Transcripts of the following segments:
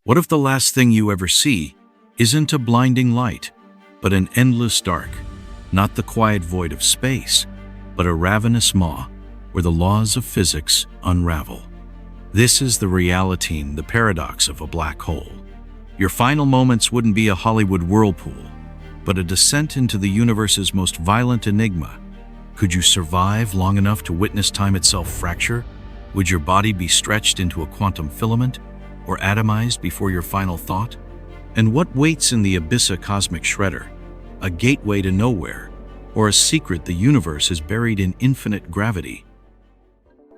What if the last thing you ever see isn't a blinding light, but an endless dark, not the quiet void of space, but a ravenous maw where the laws of physics unravel? This is the reality, the paradox of a black hole. Your final moments wouldn't be a Hollywood whirlpool, but a descent into the universe's most violent enigma. Could you survive long enough to witness time itself fracture? Would your body be stretched into a quantum filament or atomized before your final thought? And what waits in the abyss? A cosmic shredder, a gateway to nowhere, or a secret the universe is buried in infinite gravity?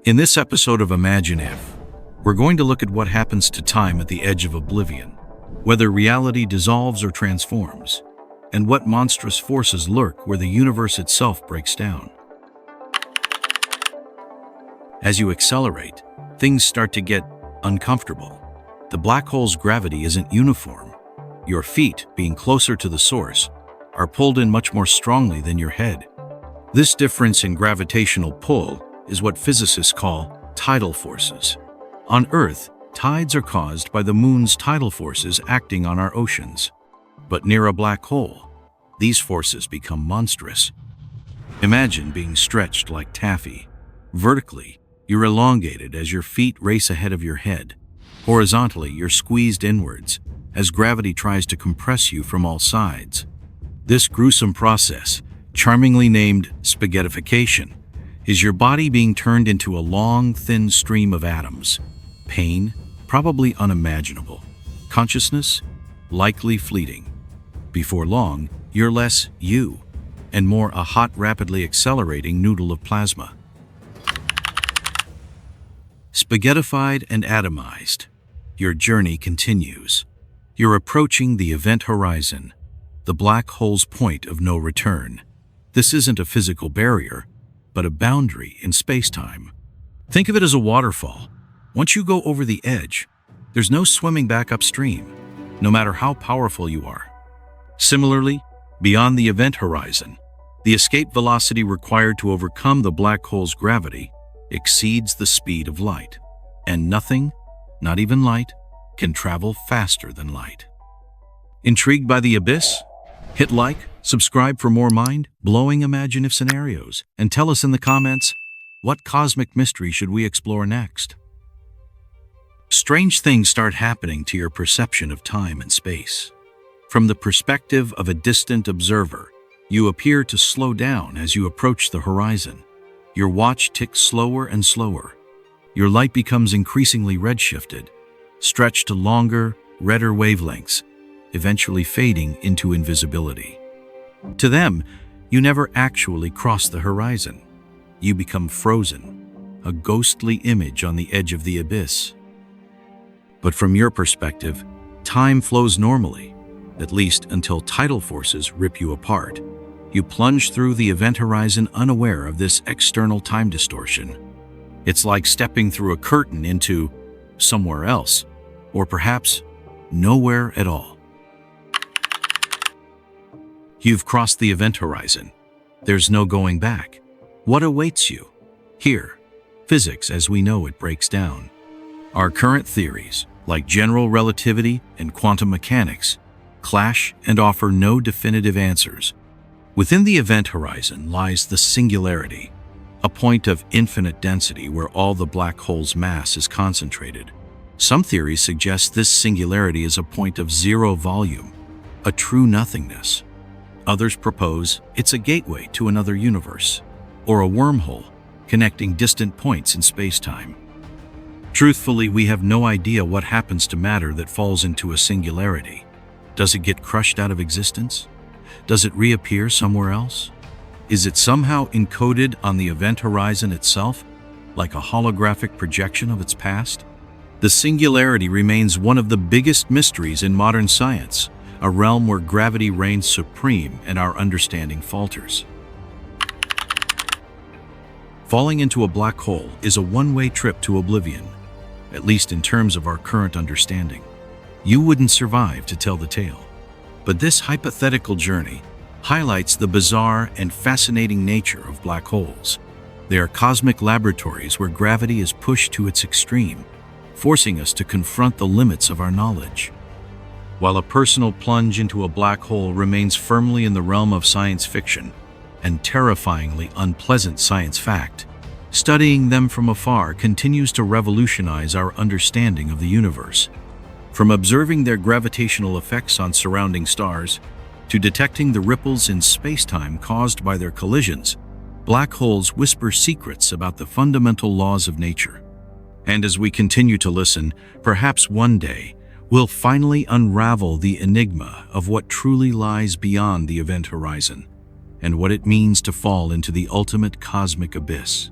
In this episode of Imagine If, we're going to look at what happens to time at the edge of oblivion, whether reality dissolves or transforms, and what monstrous forces lurk where the universe itself breaks down. As you accelerate, things start to get uncomfortable. The black hole's gravity isn't uniform. Your feet, being closer to the source, are pulled in much more strongly than your head. This difference in gravitational pull is what physicists call tidal forces. On Earth, tides are caused by the moon's tidal forces acting on our oceans. But near a black hole, these forces become monstrous. Imagine being stretched like taffy. Vertically, you're elongated as your feet race ahead of your head. Horizontally, you're squeezed inwards as gravity tries to compress you from all sides. This gruesome process, charmingly named spaghettification, is your body being turned into a long, thin stream of atoms. Pain, probably unimaginable. Consciousness, likely fleeting. Before long, you're less you, and more a hot, rapidly accelerating noodle of plasma. Spaghettified and atomized, your journey continues. You're approaching the event horizon, the black hole's point of no return. This isn't a physical barrier, but a boundary in space-time. Think of it as a waterfall. Once you go over the edge, there's no swimming back upstream, no matter how powerful you are. Similarly, beyond the event horizon, the escape velocity required to overcome the black hole's gravity exceeds the speed of light, and nothing, not even light, can travel faster than light. Intrigued by the abyss? Hit like, subscribe for more mind-blowing Imagine If scenarios, and tell us in the comments, what cosmic mystery should we explore next? Strange things start happening to your perception of time and space. From the perspective of a distant observer, you appear to slow down as you approach the horizon. Your watch ticks slower and slower. Your light becomes increasingly redshifted, stretched to longer, redder wavelengths, eventually fading into invisibility. To them, you never actually cross the horizon. You become frozen, a ghostly image on the edge of the abyss. But from your perspective, time flows normally, at least until tidal forces rip you apart. You plunge through the event horizon unaware of this external time distortion. It's like stepping through a curtain into somewhere else, or perhaps nowhere at all. You've crossed the event horizon. There's no going back. What awaits you? Here, physics as we know it breaks down. Our current theories, like general relativity and quantum mechanics, clash and offer no definitive answers. Within the event horizon lies the singularity, a point of infinite density where all the black hole's mass is concentrated. Some theories suggest this singularity is a point of zero volume, a true nothingness. Others propose it's a gateway to another universe, or a wormhole connecting distant points in space-time. Truthfully, we have no idea what happens to matter that falls into a singularity. Does it get crushed out of existence? Does it reappear somewhere else? Is it somehow encoded on the event horizon itself, like a holographic projection of its past? The singularity remains one of the biggest mysteries in modern science, a realm where gravity reigns supreme and our understanding falters. Falling into a black hole is a one-way trip to oblivion, at least in terms of our current understanding. You wouldn't survive to tell the tale. But this hypothetical journey highlights the bizarre and fascinating nature of black holes. They are cosmic laboratories where gravity is pushed to its extreme, forcing us to confront the limits of our knowledge. While a personal plunge into a black hole remains firmly in the realm of science fiction and terrifyingly unpleasant science fact, studying them from afar continues to revolutionize our understanding of the universe. From observing their gravitational effects on surrounding stars to detecting the ripples in space-time caused by their collisions, black holes whisper secrets about the fundamental laws of nature. And as we continue to listen, perhaps one day, we'll finally unravel the enigma of what truly lies beyond the event horizon and what it means to fall into the ultimate cosmic abyss.